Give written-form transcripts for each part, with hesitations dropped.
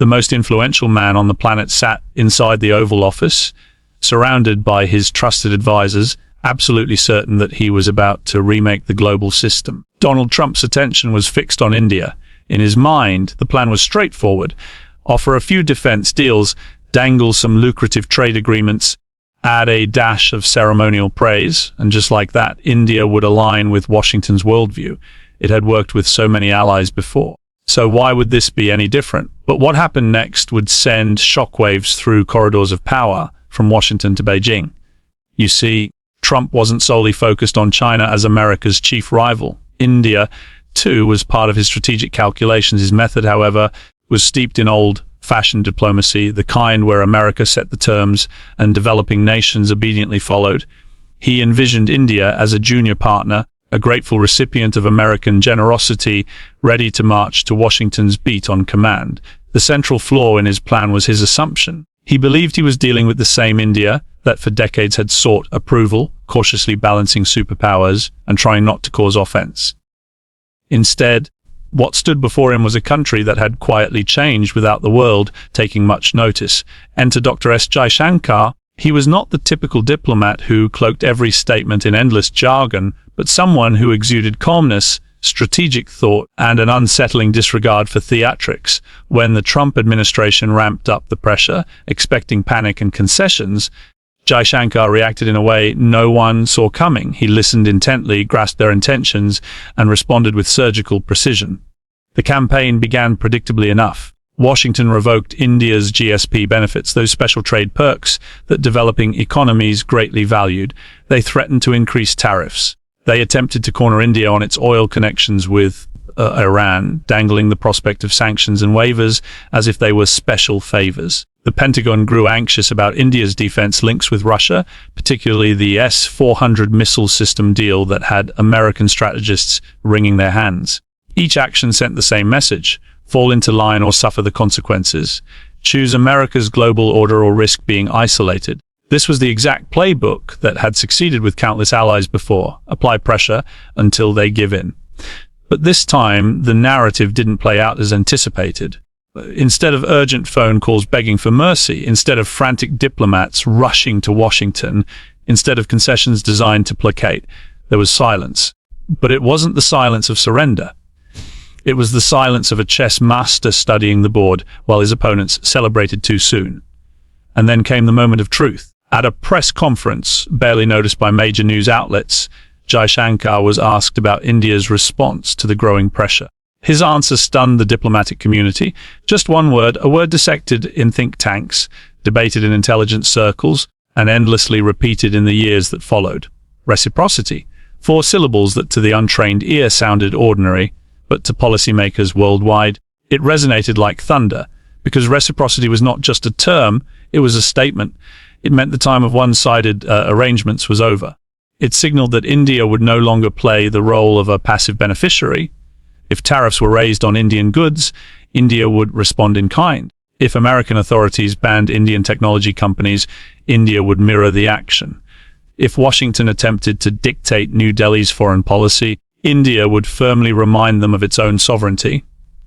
The most influential man on the planet sat inside the Oval Office, surrounded by his trusted advisors, absolutely certain that he was about to remake the global system. Donald Trump's attention was fixed on India. In his mind, the plan was straightforward: offer a few defense deals, dangle some lucrative trade agreements, add a dash of ceremonial praise, and just like that, India would align with Washington's worldview. It had worked with so many allies before. So why would this be any different? But what happened next would send shockwaves through corridors of power from Washington to Beijing. You see, Trump wasn't solely focused on China as America's chief rival. India, too, was part of his strategic calculations. His method, however, was steeped in old-fashioned diplomacy, the kind where America set the terms and developing nations obediently followed. He envisioned India as a junior partner, a grateful recipient of American generosity, ready to march to Washington's beat on command. The central flaw in his plan was his assumption. He believed he was dealing with the same India that for decades had sought approval, cautiously balancing superpowers and trying not to cause offense. Instead, what stood before him was a country that had quietly changed without the world taking much notice. Enter Dr. S. Jaishankar. He was not the typical diplomat who cloaked every statement in endless jargon, but someone who exuded calmness, strategic thought, and an unsettling disregard for theatrics. When the Trump administration ramped up the pressure, expecting panic and concessions, Jaishankar reacted in a way no one saw coming. He listened intently, grasped their intentions, and responded with surgical precision. The campaign began predictably enough. Washington revoked India's GSP benefits, those special trade perks that developing economies greatly valued. They threatened to increase tariffs. They attempted to corner India on its oil connections with Iran, dangling the prospect of sanctions and waivers as if they were special favors. The Pentagon grew anxious about India's defense links with Russia, particularly the S-400 missile system deal that had American strategists wringing their hands. Each action sent the same message: fall into line or suffer the consequences. Choose America's global order or risk being isolated. This was the exact playbook that had succeeded with countless allies before. Apply pressure until they give in. But this time, the narrative didn't play out as anticipated. Instead of urgent phone calls begging for mercy, instead of frantic diplomats rushing to Washington, instead of concessions designed to placate, there was silence. But it wasn't the silence of surrender. It was the silence of a chess master studying the board while his opponents celebrated too soon. And then came the moment of truth. At a press conference, barely noticed by major news outlets, Jaishankar was asked about India's response to the growing pressure. His answer stunned the diplomatic community. Just one word, a word dissected in think tanks, debated in intelligence circles, and endlessly repeated in the years that followed. Reciprocity. 4 syllables that to the untrained ear sounded ordinary, but to policymakers worldwide, it resonated like thunder, because reciprocity was not just a term, it was a statement. It meant the time of one-sided arrangements was over. It signaled that India would no longer play the role of a passive beneficiary. If tariffs were raised on Indian goods, India would respond in kind. If American authorities banned Indian technology companies, India would mirror the action. If Washington attempted to dictate New Delhi's foreign policy, India would firmly remind them of its own sovereignty.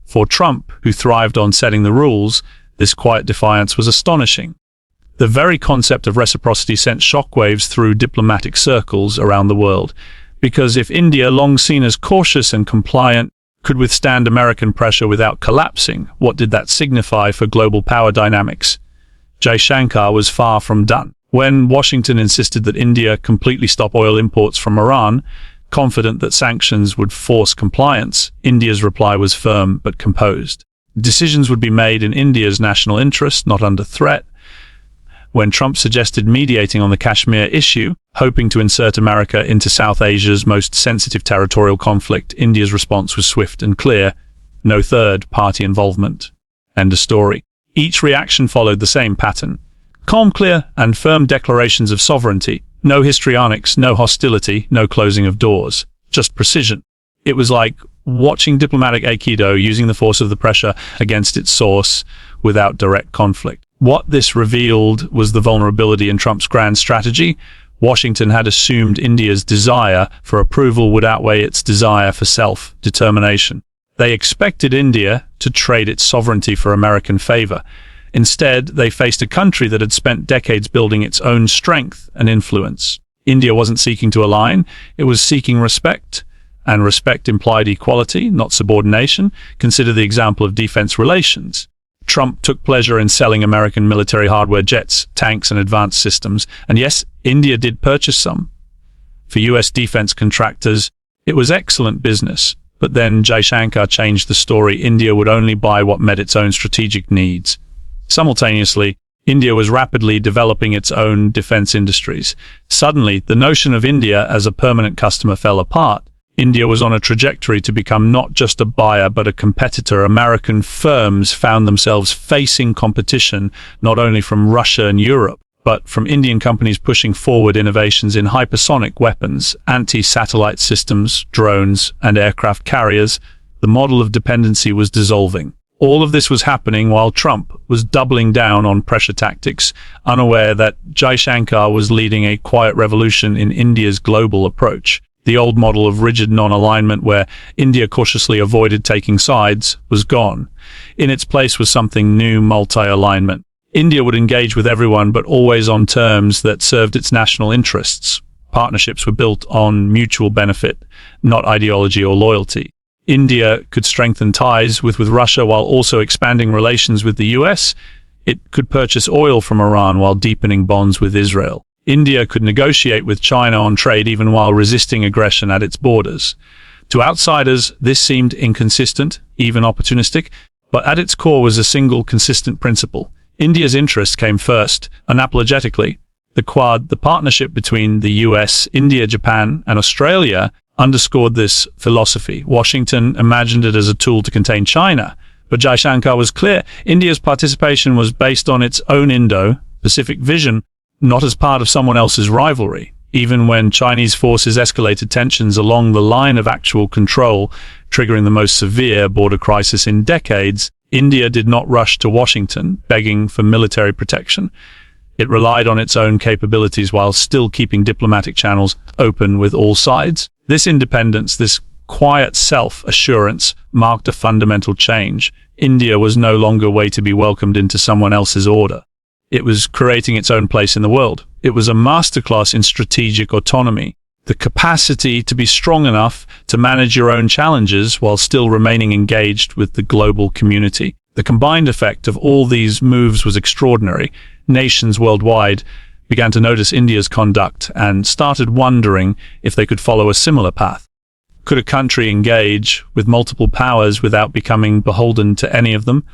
For Trump, who thrived on setting the rules, this quiet defiance was astonishing. The very concept of reciprocity sent shockwaves through diplomatic circles around the world, because if India, long seen as cautious and compliant, could withstand American pressure without collapsing, what did that signify for global power dynamics? Jaishankar was far from done. When Washington insisted that India completely stop oil imports from Iran, confident that sanctions would force compliance, India's reply was firm but composed. Decisions would be made in India's national interest, not under threat. When Trump suggested mediating on the Kashmir issue, hoping to insert America into South Asia's most sensitive territorial conflict, India's response was swift and clear: no third-party involvement. End of story. Each reaction followed the same pattern: calm, clear, and firm declarations of sovereignty. No histrionics, no hostility, no closing of doors. Just precision. It was like watching diplomatic aikido, using the force of the pressure against its source without direct conflict. What this revealed was the vulnerability in Trump's grand strategy. Washington had assumed India's desire for approval would outweigh its desire for self-determination. They expected India to trade its sovereignty for American favor. Instead, they faced a country that had spent decades building its own strength and influence. India wasn't seeking to align, it was seeking respect. And respect implied equality, not subordination. Consider the example of defense relations. Trump took pleasure in selling American military hardware, jets, tanks, and advanced systems. And yes, India did purchase some. For US defense contractors, it was excellent business. But then Jaishankar changed the story. India would only buy what met its own strategic needs. Simultaneously, India was rapidly developing its own defense industries. Suddenly, the notion of India as a permanent customer fell apart. India was on a trajectory to become not just a buyer but a competitor. American firms found themselves facing competition not only from Russia and Europe, but from Indian companies pushing forward innovations in hypersonic weapons, anti-satellite systems, drones, and aircraft carriers. The model of dependency was dissolving. All of this was happening while Trump was doubling down on pressure tactics, unaware that Jaishankar was leading a quiet revolution in India's global approach. The old model of rigid non-alignment, where India cautiously avoided taking sides, was gone. In its place was something new: multi-alignment. India would engage with everyone, but always on terms that served its national interests. Partnerships were built on mutual benefit, not ideology or loyalty. India could strengthen ties with Russia while also expanding relations with the US. It could purchase oil from Iran while deepening bonds with Israel. India could negotiate with China on trade even while resisting aggression at its borders. To outsiders, this seemed inconsistent, even opportunistic, but at its core was a single consistent principle. India's interest came first, unapologetically. The Quad, the partnership between the US, India, Japan, and Australia, underscored this philosophy. Washington imagined it as a tool to contain China, but Jaishankar was clear. India's participation was based on its own Indo-Pacific vision, not as part of someone else's rivalry. Even when Chinese forces escalated tensions along the line of actual control, triggering the most severe border crisis in decades, India did not rush to Washington, begging for military protection. It relied on its own capabilities while still keeping diplomatic channels open with all sides. This independence, this quiet self-assurance, marked a fundamental change. India was no longer a way to be welcomed into someone else's order. It was creating its own place in the world. It was a masterclass in strategic autonomy, the capacity to be strong enough to manage your own challenges while still remaining engaged with the global community. The combined effect of all these moves was extraordinary. Nations worldwide began to notice India's conduct and started wondering if they could follow a similar path. Could a country engage with multiple powers without becoming beholden to any of them?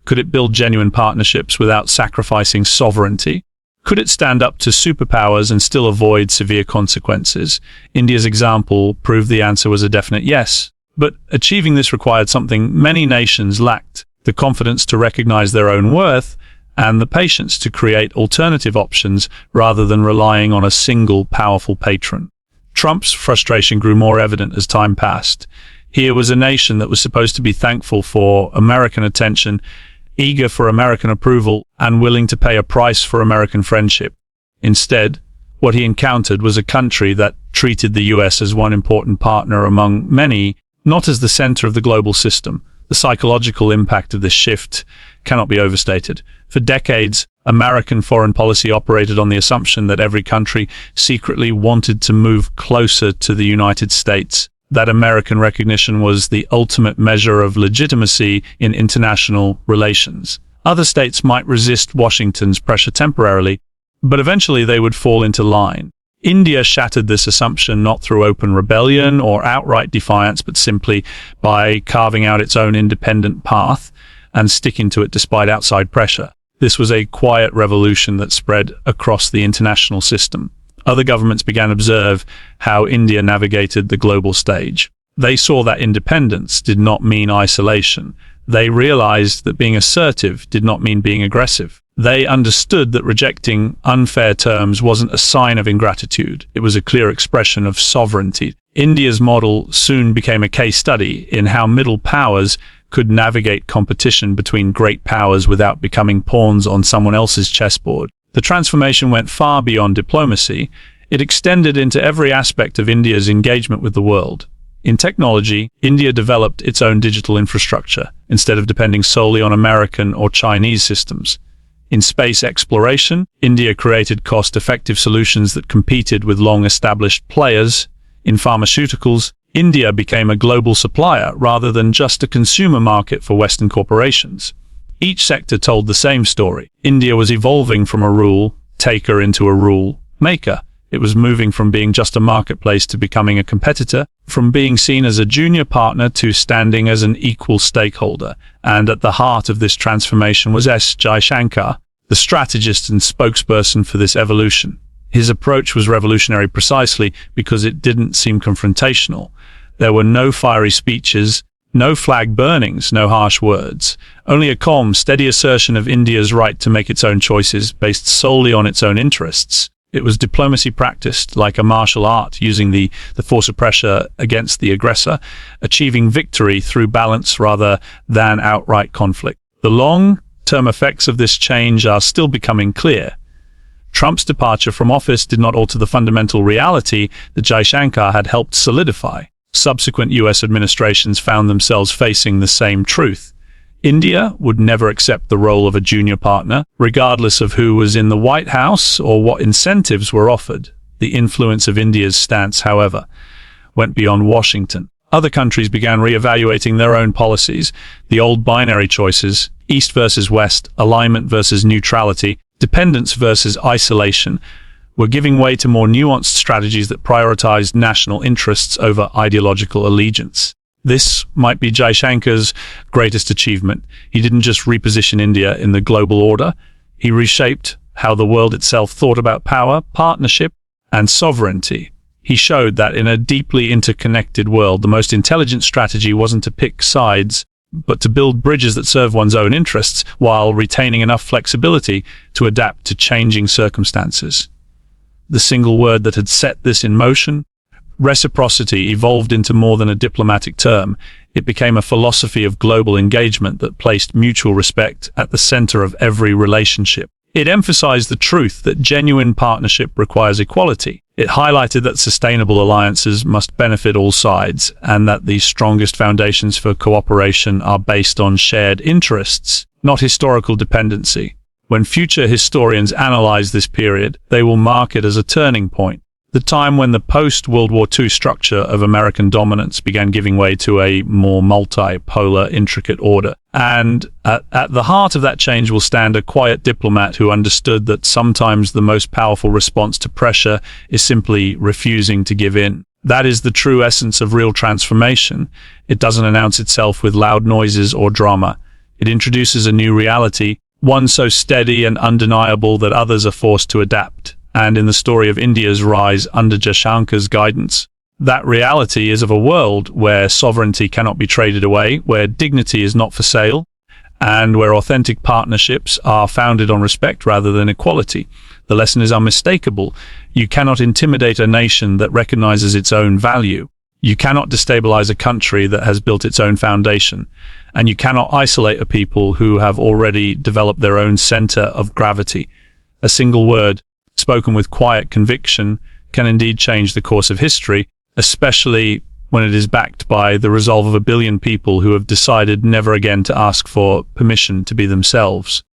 Could it build genuine partnerships without sacrificing sovereignty? Could it stand up to superpowers and still avoid severe consequences? India's example proved the answer was a definite yes. But achieving this required something many nations lacked: the confidence to recognize their own worth and the patience to create alternative options rather than relying on a single powerful patron. Trump's frustration grew more evident as time passed. Here was a nation that was supposed to be thankful for American attention, eager for American approval, and willing to pay a price for American friendship. Instead, what he encountered was a country that treated the US as one important partner among many, not as the center of the global system. The psychological impact of this shift cannot be overstated. For decades, American foreign policy operated on the assumption that every country secretly wanted to move closer to the United States, that American recognition was the ultimate measure of legitimacy in international relations. Other states might resist Washington's pressure temporarily, but eventually they would fall into line. India shattered this assumption not through open rebellion or outright defiance, but simply by carving out its own independent path and sticking to it despite outside pressure. This was a quiet revolution that spread across the international system. Other governments began to observe how India navigated the global stage. They saw that independence did not mean isolation. They realized that being assertive did not mean being aggressive. They understood that rejecting unfair terms wasn't a sign of ingratitude. It was a clear expression of sovereignty. India's model soon became a case study in how middle powers could navigate competition between great powers without becoming pawns on someone else's chessboard. The transformation went far beyond diplomacy. It extended into every aspect of India's engagement with the world. In technology, India developed its own digital infrastructure instead of depending solely on American or Chinese systems. In space exploration, India created cost-effective solutions that competed with long-established players. In pharmaceuticals, India became a global supplier rather than just a consumer market for Western corporations. Each sector told the same story. India was evolving from a rule taker into a rule maker. It was moving from being just a marketplace to becoming a competitor, from being seen as a junior partner to standing as an equal stakeholder. And at the heart of this transformation was Jaishankar, the strategist and spokesperson for this evolution. His approach was revolutionary precisely because it didn't seem confrontational. There were no fiery speeches, no flag burnings, no harsh words, only a calm, steady assertion of India's right to make its own choices based solely on its own interests. It was diplomacy practiced like a martial art, using the force of pressure against the aggressor, achieving victory through balance rather than outright conflict. The long-term effects of this change are still becoming clear. Trump's departure from office did not alter the fundamental reality that Jaishankar had helped solidify. Subsequent US administrations found themselves facing the same truth. India would never accept the role of a junior partner, regardless of who was in the White House or what incentives were offered. The influence of India's stance, however, went beyond Washington. Other countries began re-evaluating their own policies. The old binary choices, East versus West, alignment versus neutrality, dependence versus isolation, were giving way to more nuanced strategies that prioritized national interests over ideological allegiance. This might be Jaishankar's greatest achievement. He didn't just reposition India in the global order, he reshaped how the world itself thought about power, partnership, and sovereignty. He showed that in a deeply interconnected world, the most intelligent strategy wasn't to pick sides, but to build bridges that serve one's own interests while retaining enough flexibility to adapt to changing circumstances. The single word that had set this in motion, reciprocity, evolved into more than a diplomatic term. It became a philosophy of global engagement that placed mutual respect at the center of every relationship. It emphasized the truth that genuine partnership requires equality. It highlighted that sustainable alliances must benefit all sides, and that the strongest foundations for cooperation are based on shared interests, not historical dependency. When future historians analyze this period, they will mark it as a turning point. The time when the post-World War II structure of American dominance began giving way to a more multipolar, intricate order. And at the heart of that change will stand a quiet diplomat who understood that sometimes the most powerful response to pressure is simply refusing to give in. That is the true essence of real transformation. It doesn't announce itself with loud noises or drama. It introduces a new reality, one so steady and undeniable that others are forced to adapt. And in the story of India's rise under Jaishankar's guidance, that reality is of a world where sovereignty cannot be traded away, where dignity is not for sale, and where authentic partnerships are founded on respect rather than equality. The lesson is unmistakable. You cannot intimidate a nation that recognizes its own value. You cannot destabilize a country that has built its own foundation. And you cannot isolate a people who have already developed their own center of gravity. A single word, spoken with quiet conviction, can indeed change the course of history, especially when it is backed by the resolve of 1 billion people who have decided never again to ask for permission to be themselves.